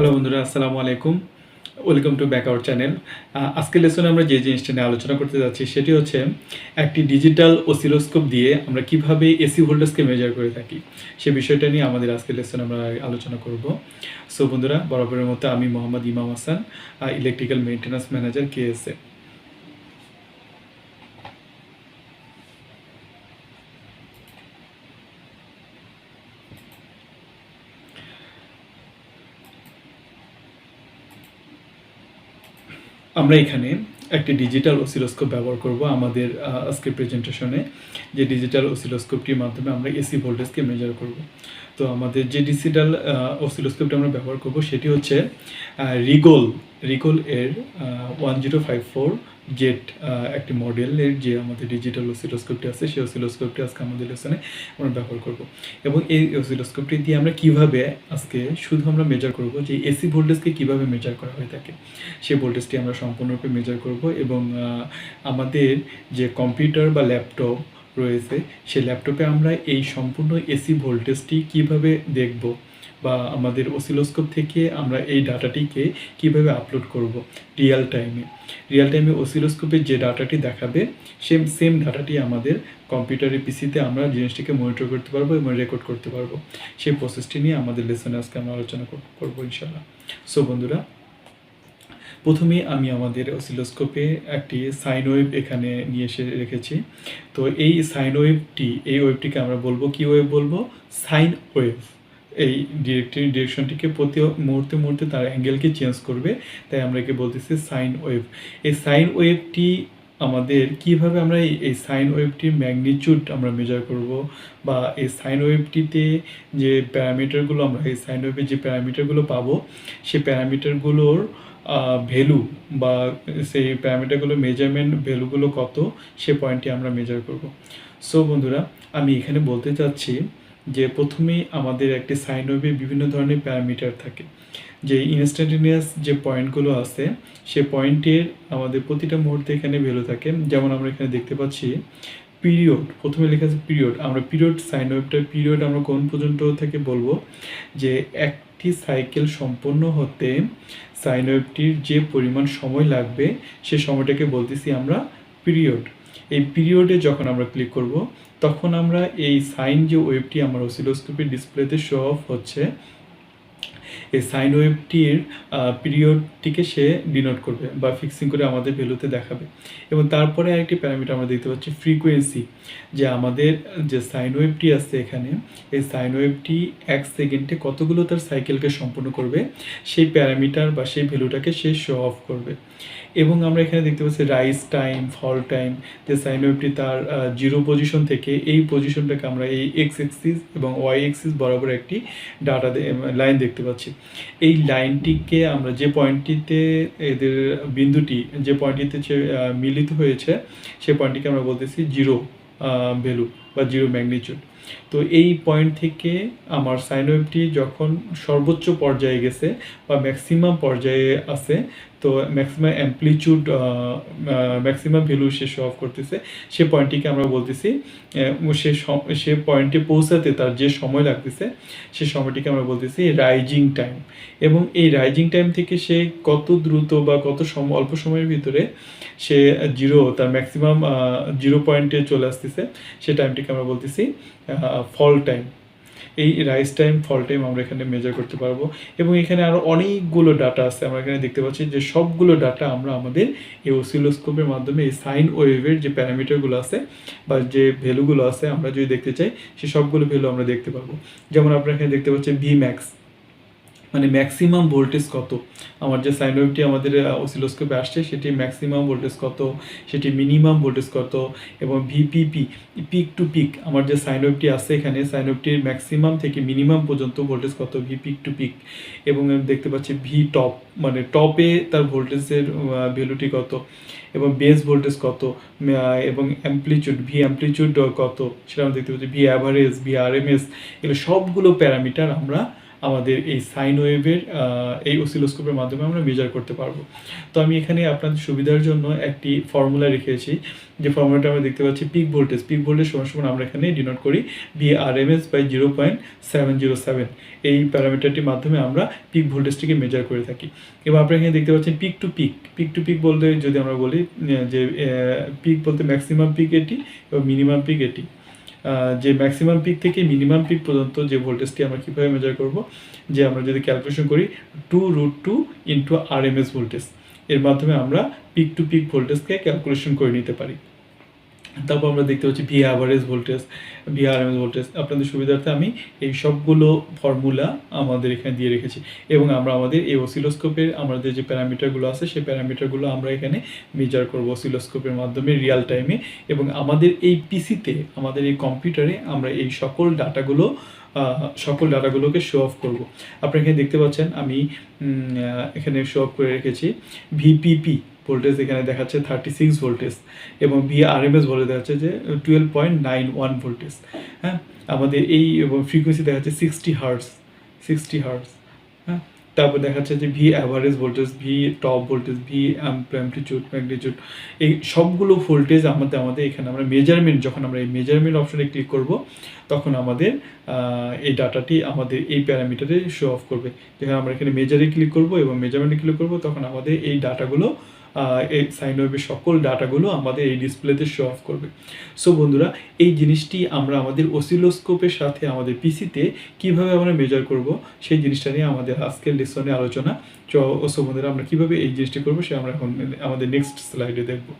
Hello বন্ধুরা, আসসালামু আলাইকুম। Welcome to back our channel. আজকের লেসনে আমরা যে জিনিসটা নিয়ে আলোচনা করতে যাচ্ছি সেটি হচ্ছে একটি ডিজিটাল অসিলোস্কোপ দিয়ে আমরা কিভাবে এসি ভোল্টেজকে মেজার করে থাকি সে বিষয়টা নিয়ে আমাদের আজকের লেসনে আমরা আলোচনা করব। সো বন্ধুরা, বরাবরের মতো আমি মোহাম্মদ ইমাম Hasan, electrical maintenance manager KSA. আমরা এখানে একটি ডিজিটাল অসিলোস্কোপ ব্যবহার করব আমাদের আজকের প্রেজেন্টেশনে। যে ডিজিটাল অসিলোস্কোপটির মাধ্যমে আমরা এসি ভোল্টেজকে মেজার করব। তো আমাদের যে ডিজিটাল অসিলোস্কোপটা আমরা ব্যবহার করব সেটি হচ্ছে রিগল এর 1054 জেট একটি মডেলের যে আমাদের ডিজিটাল অসিলোস্কোপটি আছে, সেই অসিলোস্কোপটি আজকে আমাদের লেসনে আমরা ব্যবহার করব। এবং এই অসিলোস্কোপটি দিয়ে আমরা কিভাবে আজকে শুধু আমরা মেজার করব যে এসি ভোল্টেজকে কিভাবে মেজার করা হয়ে থাকে, সেই ভোল্টেজটি আমরা সম্পূর্ণরূপে মেজার করব। এবং আমাদের যে কম্পিউটার বা ল্যাপটপ রয়েছে সেই ল্যাপটপে আমরা এই সম্পূর্ণ এসি ভোল্টেজটি কিভাবে দেখব বা আমাদের অসিলোস্কোপ থেকে আমরা এই ডাটাটিকে কিভাবে আপলোড করব রিয়েল টাইমে অসিলোস্কোপে যে ডাটাটি দেখাবে সেম ডাটাটি আমাদের কম্পিউটারের পিসিতে আমরা জিনিসটিকে মনিটর করতে পারবো এবং রেকর্ড করতে পারবো। সেই প্রসেসটি নিয়ে আমাদের লেসনে আজকে আমরা আলোচনা করবো ইনশাল্লাহ। সো বন্ধুরা, প্রথমে আমি আমাদের অসিলোস্কোপে একটি সাইন ওয়েভ এখানে নিয়ে এসে রেখেছি। তো এই সাইন ওয়েভটিকে আমরা বলবো কি ওয়েভ বলবো? Sine wave. এই ডিরেকশনটিকে প্রতি মুহূর্তে তার অ্যাঙ্গেলকে চেঞ্জ করবে, তাই আমরা একে বলতেছি সাইন ওয়েভ। এই সাইন ওয়েভটি আমাদের কিভাবে আমরা এই সাইন ওয়েভটির ম্যাগনিটিউড আমরা মেজার করব, বা এই সাইন ওয়েভটিতে যে প্যারামিটারগুলো আমরা এই সাইন ওয়েভের যে প্যারামিটারগুলো পাবো সেই প্যারামিটারগুলোর ভ্যালু বা সেই প্যারামিটারগুলো মেজারমেন্ট ভ্যালুগুলো কত সে পয়েন্টটি আমরা মেজার করব। সো বন্ধুরা, আমি এখানে বলতে চাচ্ছি যে প্রথমেই আমাদের একটি সাইন ওয়েভে বিভিন্ন ধরনের প্যারামিটার থাকে। যে ইনস্ট্যান্টেনিয়াস যে পয়েন্টগুলো আছে সে পয়েন্টের আমাদের প্রতিটা মুহূর্তে এখানে ভ্যালু থাকে। যেমন আমরা এখানে দেখতে পাচ্ছি পিরিয়ড, প্রথমে লেখা আছে পিরিয়ড। আমরা পিরিয়ড সাইন ওয়েভটার পিরিয়ড আমরা কোন পর্যন্ত থেকে বলবো যে একটি সাইকেল সম্পন্ন হতে সাইন ওয়েভটির যে পরিমাণ সময় লাগবে সে সময়টাকে বলতেছি আমরা পিরিয়ড। এই পিরিয়ডে যখন আমরা ক্লিক করব তখন আমরা এই সাইন যে ওয়েভটি আমার অসিলোস্কোপের ডিসপ্লেতে শো অফ হচ্ছে, এই সাইন ওয়েভটির পিরিয়ডটিকে সে ডিনোট করবে বা ফিক্সিং করে আমাদের ভ্যালুতে দেখাবে। এবং তারপরে আরেকটি প্যারামিটার আমরা দেখতে পাচ্ছি ফ্রিকোয়েন্সি, যে আমাদের যে সাইন ওয়েভটি আছে এখানে, এই সাইন ওয়েভটি 1 সেকেন্ডে কতগুলো তার সাইকেলকে সম্পূর্ণ করবে সেই প্যারামিটার বা সেই ভ্যালুটাকে সে শো অফ করবে। এবং আমরা এখানে দেখতে পাচ্ছি রাইজ টাইম, ফল টাইম, যে সাইন ওয়েভটি তার 0 পজিশন থেকে এই পজিশনটাকে আমরা এই এক্স এক্সিস এবং ওয়াই এক্সিস বরাবর একটি ডাটা লাইন দেখতে পাচ্ছি। এই লাইনটিকে আমরা যে পয়েন্টটিতে এদের বিন্দুটি যে পয়েন্টটিতে মিলিত হয়েছে সেই পয়েন্টটিকে আমরা বলতেছি জিরো ভ্যালু বা জিরো ম্যাগনিটিউড। তো এই পয়েন্ট থেকে আমার সাইন ওয়েভটি যখন সর্বোচ্চ পর্যায়ে গেছে বা ম্যাক্সিমাম পর্যায়ে আছে, তো ম্যাক্সিমাম অ্যাম্প্লিটিউড ম্যাক্সিমাম ভ্যালু সে শো অফ করতেছে, সে পয়েন্টটিকে আমরা বলতেছি সে পয়েন্টে পৌঁছাতে তার যে সময় লাগতেছে সে সময়টিকে আমরা বলতেছি রাইজিং টাইম। এবং এই রাইজিং টাইম থেকে সে কত দ্রুত বা কত অল্প সময়ের ভিতরে সে তার ম্যাক্সিমাম 0 পয়েন্টে চলে আসতেছে সে টাইমটিকে আমরা বলতেছি ফল টাইম। এই রাইজ টাইম, ফল টাইম আমরা এখানে মেজার করতে পারবো। এবং এখানে আরও অনেকগুলো ডাটা আছে, আমরা এখানে দেখতে পাচ্ছি যে সবগুলো ডাটা আমরা আমাদের এই অসিলোস্কোপের মাধ্যমে এই সাইন ওয়েভের যে প্যারামিটারগুলো আছে বা যে ভ্যালুগুলো আছে আমরা যদি দেখতে চাই সে সবগুলো ভ্যালু আমরা দেখতে পারবো। যেমন আপনারা এখানে দেখতে পাচ্ছেন ভি ম্যাক্স, মানে ম্যাক্সিমাম ভোল্টেজ কত, আমার যে সাইন ওয়েভটি আমাদের অসিলোস্কোপে আসছে সেটি ম্যাক্সিমাম ভোল্টেজ কত, সেটি মিনিমাম ভোল্টেজ কত, এবং ভিপিপি পিক টু পিক আমার যে সাইন ওয়েভটি আছে এখানে সাইন ওয়েভটির ম্যাক্সিমাম থেকে মিনিমাম পর্যন্ত ভোল্টেজ কত, ভি পিক টু পিক। এবং দেখতে পাচ্ছি ভি টপ, মানে টপে তার ভোল্টেজের ভ্যালুটি কত, এবং বেস ভোল্টেজ কত, এবং ভি অ্যাম্প্লিটিউড কত সেটা আমরা দেখতে পাচ্ছি, ভি অ্যাভারেজ, ভি আরএমএস, এগুলো সবগুলো প্যারামিটার আমরা আমাদের এই সাইন ওয়েভের এই অসিলোস্কোপের মাধ্যমে আমরা মেজার করতে পারবো। তো আমি এখানে আপনাদের সুবিধার জন্য একটি ফর্মুলা রেখেছি, যে ফর্মুলাটা আমরা দেখতে পাচ্ছি পিক ভোল্টেজ সমান আমরা এখানে ডিনোট করি VRMS বাই 0.707। এই প্যারামিটারটির মাধ্যমে আমরা পিক ভোল্টেজটিকে মেজার করে থাকি। এবং আপনারা এখানে দেখতে পাচ্ছেন পিক টু পিক বলতে যদি আমরা বলি যে পিক বলতে ম্যাক্সিমাম পিক এটি এবং মিনিমাম পিক এটি। যে ম্যাক্সিমাম পিক থেকে মিনিমাম পিক পর্যন্ত যে ভোল্টেজটি আমরা কীভাবে মেজার করব, যে আমরা যদি ক্যালকুলেশন করি 2√2 ইন্টু RMS ভোল্টেজ, এর মাধ্যমে আমরা পিক টু পিক ভোল্টেজকে ক্যালকুলেশন করে নিতে পারি। তারপর আমরা দেখতে পাচ্ছি VRMS ভোল্টেজ। আপনাদের সুবিধার্থে আমি এই সবগুলো ফর্মুলা আমাদের এখানে দিয়ে রেখেছি, এবং আমরা আমাদের এই অসিলোস্কোপের আমাদের যে প্যারামিটারগুলো আছে সেই প্যারামিটারগুলো আমরা এখানে মেজার করব অসিলোস্কোপের মাধ্যমে রিয়াল টাইমে। এবং আমাদের এই পিসিতে, আমাদের এই কম্পিউটারে আমরা এই সকল ডাটাগুলোকে শো অফ করব। আপনারা এখানে দেখতে পাচ্ছেন আমি এখানে শো অফ করে রেখেছি ভিপিপি ভোল্টেজ এখানে দেখাচ্ছে 36 ভোল্টেজ, এবং VRMS ভোল্টেজ দেখাচ্ছে যে 12.91 ভোল্টেজ। হ্যাঁ, আমাদের এই ফ্রিকোয়েন্সি দেখাচ্ছে 60 হার্টজ। হ্যাঁ, তারপর দেখাচ্ছে যে V average voltage, V top voltage, V magnitude, এই সবগুলো ভোল্টেজ আমাদের এখানে আমরা যখন আমরা এই মেজারমেন্ট অপশনে ক্লিক করব, তখন আমাদের এই ডাটাটি আমাদের এই প্যারামিটারে শো অফ করবে। যখন আমরা এখানে মেজারে ক্লিক করব এবং মেজারমেন্টে ক্লিক করব, তখন আমাদের এই ডাটাগুলো এই সাইন ওয়েভের সকল ডাটাগুলো আমাদের এই ডিসপ্লেতে শো অফ করবে। সো বন্ধুরা, এই জিনিসটি আমরা আমাদের অসিলোস্কোপের সাথে আমাদের পিসিতে কিভাবে আমরা মেজার করব, সেই জিনিসটা নিয়ে আমাদের আজকের লেসনে আলোচনা। সো বন্ধুরা, আমরা কিভাবে এই জিনিসটি করবো সে আমরা এখন আমাদের নেক্সট স্লাইডে দেখব।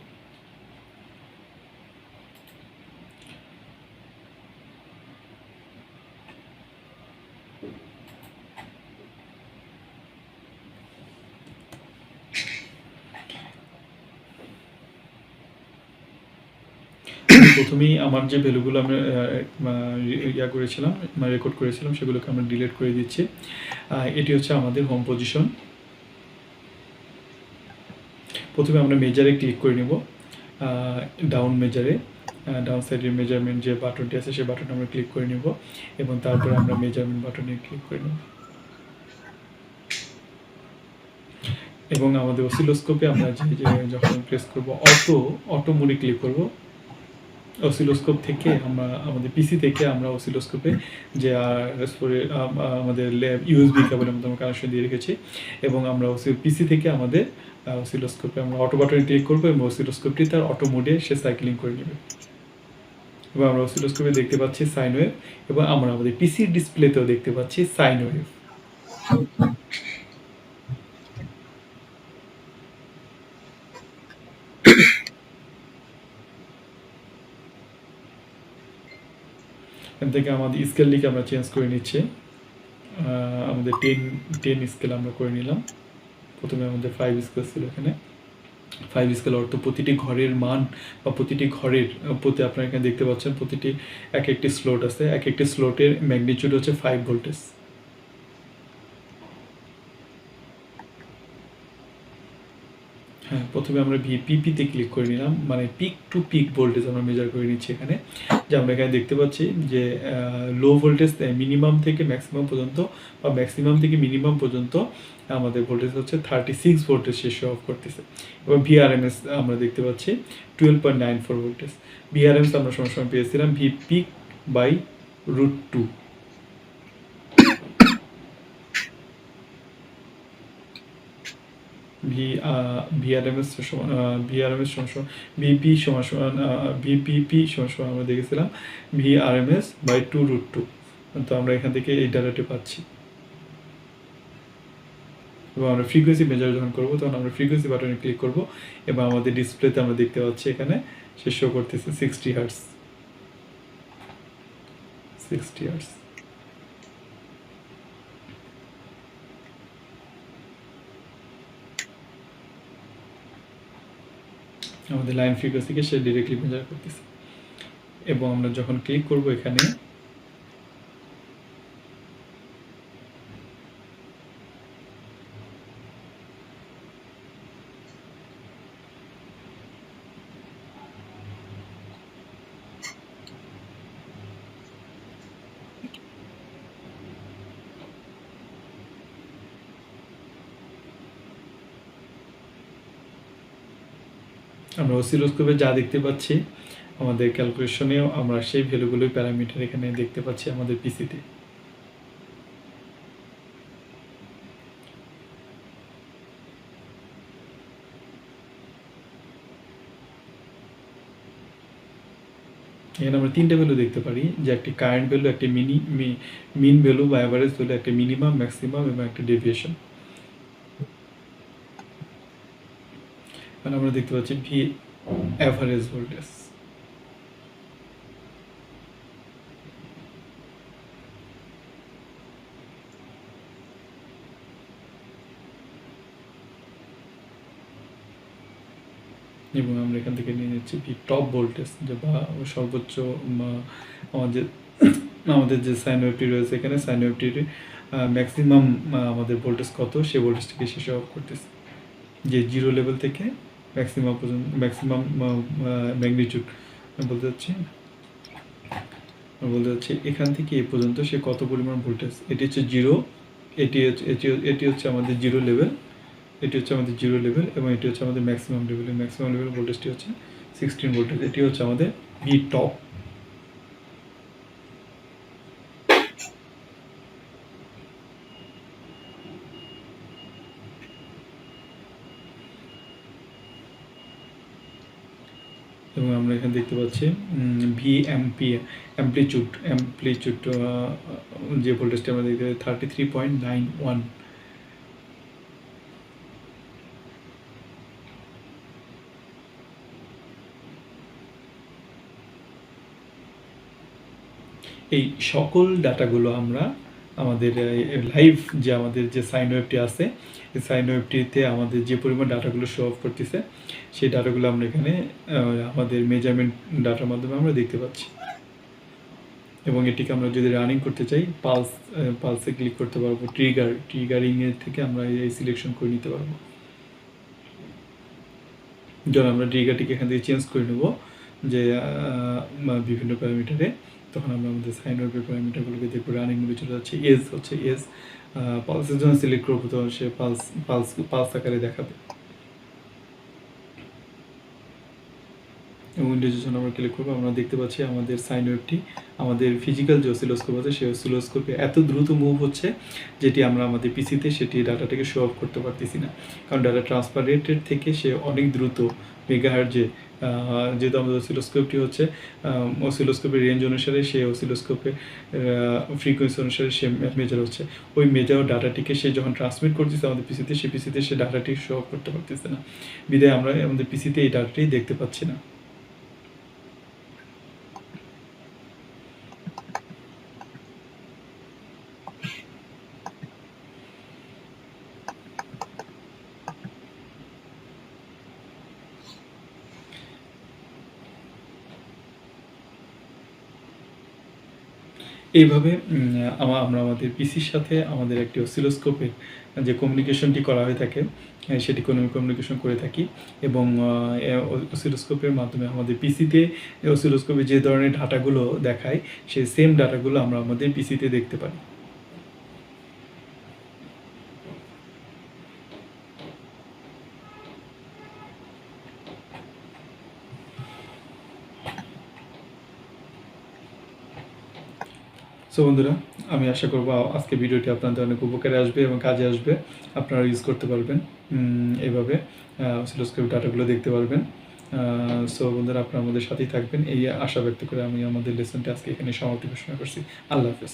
প্রথমেই আমার যে ভ্যালুগুলো আমরা রেকর্ড করেছিলাম সেগুলোকে আমরা ডিলিট করে দিচ্ছি। এটি হচ্ছে আমাদের হোম পজিশন। প্রথমে আমরা মেজারে ক্লিক করে নেব, ডাউন সাইডের মেজারমেন্ট যে বাটনটি আছে সেই বাটনটা আমরা ক্লিক করে নেব, এবং তারপরে আমরা মেজারমেন্ট বাটনে ক্লিক করে নেব। এবং আমাদের অসিলোস্কোপে আমরা যখন প্রেস করব অটো মোডে ক্লিক করব। অসিলোস্কোপ থেকে আমরা আমাদের পিসি থেকে আমরা অসিলোস্কোপে যে আমাদের USB কেবলের মধ্যে আমরা কানেকশন দিয়ে রেখেছি, এবং আমরা পিসি থেকে আমাদের অসিলোস্কোপে আমরা অটো বাটনে ক্লিক করবো, এবং অসিলোস্কোপটি তার অটো মোডে সে সাইক্লিং করে নেবে। এবং আমরা অসিলোস্কোপে দেখতে পাচ্ছি সাইন ওয়েভ, এবং আমরা আমাদের পিসির ডিসপ্লেতেও দেখতে পাচ্ছি সাইন ওয়েভ। এখান থেকে আমাদের স্কেলটিকে আমরা চেঞ্জ করে নিচ্ছি। আমাদের 10 স্কেল আমরা করে নিলাম। প্রথমে আমাদের 5 স্কেল ছিল, এখানে 5 স্কেল অর্থ প্রতিটি ঘরের মান বা প্রতিটি ঘরের প্রতি আপনারা এখানে দেখতে পাচ্ছেন প্রতিটি একটি স্লট আছে, একটি স্লটের ম্যাগনিটিউড হচ্ছে 5 ভোল্টেজ। হ্যাঁ, প্রথমে আমরা ভিপিপিতে ক্লিক করে নিলাম, মানে পিক টু পিক ভোল্টেজ আমরা মেজার করে নিচ্ছি এখানে। যে আমরা এখানে দেখতে পাচ্ছি যে লো ভোল্টেজ মিনিমাম থেকে ম্যাক্সিমাম পর্যন্ত, বা ম্যাক্সিমাম থেকে মিনিমাম পর্যন্ত আমাদের ভোল্টেজ হচ্ছে 36 ভোল্টেজ সে শো অফ করতেছে। এবং VRMS আমরা দেখতে পাচ্ছি 12.94 ভোল্টেজ। VRMS আমরা সবসময় পেয়েছিলাম ভি পিক বাই √2। VPP সমান আমরা দেখেছিলাম VRMS বাই 2√2। তো আমরা এখান থেকে এই ডাটাটি পাচ্ছি, এবং আমরা ফ্রিকোয়েন্সি মেজার যখন করবো তখন আমরা ফ্রিকোয়েন্সি বাটনে ক্লিক করব, এবং আমাদের ডিসপ্লেতে আমরা দেখতে পাচ্ছি এখানে সে শো করতেছে 60 হার্টজ। আমাদের লাইন ফ্রিকোয়েন্সিকে সে ডিরেক্টলি মেজার করতেছে। এবং আমরা যখন ক্লিক করব এখানে, আমরা অসিলোস্কোপে যা দেখতে পাচ্ছি আমাদের ক্যালকুলেশনেও আমরা সেই ভ্যালুগুলোই প্যারামিটার এখানে দেখতে পাচ্ছি আমাদের পিসিতে। এখানে আমরা তিনটে ভ্যালু দেখতে পারি, যে একটি কারেন্ট ভ্যালু, একটি মিন ভ্যালু বা অ্যাভারেজ ভ্যালু, একটা মিনিমাম, ম্যাক্সিমাম এবং একটা ডেভিয়েশন। মানে আমরা দেখতে পাচ্ছি ভি অ্যাভারেজ ভোল্টেজ। এবং আমরা এখান থেকে নিয়ে নিচ্ছি ভি টপ ভোল্টেজ, যে বা সর্বোচ্চ আমাদের আমাদের যে সাইন ওয়েভটি রয়েছে এখানে, সাইন ওয়েভটির ম্যাক্সিমাম আমাদের ভোল্টেজ কত, সেই ভোল্টেজটিকে শেষে অফ করতেছে, যে জিরো লেভেল থেকে ম্যাক্সিমাম পর্যন্ত, ম্যাক্সিমাম ম্যাগনিটিউড বলতে যাচ্ছি এখান থেকে এই পর্যন্ত সে কত পরিমাণ ভোল্টেজ। এটি হচ্ছে জিরো, এটি হচ্ছে আমাদের জিরো লেভেল, এটি হচ্ছে আমাদের জিরো লেভেল, এবং এটি হচ্ছে আমাদের ম্যাক্সিমাম লেভেল। ম্যাক্সিমাম লেভেল ভোল্টেজটি হচ্ছে 16 ভোল্টেজ। এটি হচ্ছে আমাদের ভি টপ। এবং আমরা এখানে দেখতে পাচ্ছি ভি অ্যাম্প্লিচিউড যে ভোল্টেজটি আমরা দেখতে পাচ্ছি 33.91। এই সকল ডাটাগুলো আমরা আমাদের লাইভ যে আমাদের যে সাইন ওয়েভটি আছে, এই সাইন ওয়েভটিতে আমাদের যে পরিমাণ ডাটাগুলো শো অফ করতেছে, সেই ডাটাগুলো আমরা এখানে আমাদের মেজারমেন্ট ডাটার মাধ্যমে আমরা দেখতে পাচ্ছি। এবং এটিকে আমরা যদি রানিং করতে চাই, পালসে ক্লিক করতে পারবো, ট্রিগারিংয়ের থেকে আমরা এই সিলেকশন করে নিতে পারবো। যখন আমরা ট্রিগারটিকে এখান থেকে চেঞ্জ করে নেব যে বিভিন্ন প্যারামিটারে, তখন আমরা আমাদের সাইন ওয়েভের প্যারামিটারগুলোকে দেখবো। রানিং মোডে চলে যাচ্ছে, এজ হচ্ছে এজ, পালসের জন্য সিলেক্ট করবো, তখন সে পালস আকারে দেখাবে। এবং উইন্ডোজের জন্য আমরা ক্লিক করবো, আমরা দেখতে পাচ্ছি আমাদের সাইন ওয়েভটি আমাদের ফিজিক্যাল যে অসিলোস্কোপ আছে সেই অসিলোস্কোপে এত দ্রুত মুভ হচ্ছে, যেটি আমরা আমাদের পিসিতে সেটি ডাটাটাকে শো অফ করতে পারতেছি না। কারণ ডাটা ট্রান্সফার রেটের থেকে সে অনেক দ্রুত মেগাহার্টজে, যেহেতু আমাদের অসিলোস্কোপটি হচ্ছে অসিলোস্কোপের রেঞ্জ অনুসারে, সে অসিলোস্কোপের ফ্রিকোয়েন্সি অনুসারে সে মেজার হচ্ছে। ওই মেজার ডাটাটিকে সে যখন ট্রান্সমিট করতেছে আমাদের পিসিতে, সেই পিসিতে সে ডাটাটি শো অফ করতে পারতেছে না, বিধায় আমরা আমাদের পিসিতে এই ডাটাটি দেখতে পাচ্ছি না। এইভাবে আমরা আমাদের পিসির সাথে আমাদের একটি অসিলোস্কোপের যে কমিউনিকেশনটি করা হয়ে থাকে, সেটি কমিউনিকেশন করে থাকি। এবং অসিলোস্কোপের মাধ্যমে আমাদের পিসিতে অসিলোস্কোপে যে ধরনের ডাটাগুলো দেখায়, সেই সেম ডাটাগুলো আমরা আমাদের পিসিতে দেখতে পারি। সো বন্ধুরা, আমি আশা করব আজকে ভিডিওটি আপনাদের অনেক উপকারে আসবে এবং কাজে আসবে। আপনারা ইউজ করতে পারবেন, এইভাবে অসিলোস্কোপ ডাটাগুলো দেখতে পারবেন। সো বন্ধুরা, আপনারা আমাদের সাথেই থাকবেন, এই আশা ব্যক্ত করে আমি আমাদের লেসনটি আজকে এখানে সমাপ্তি ঘোষণা করছি। আল্লাহ হাফেজ।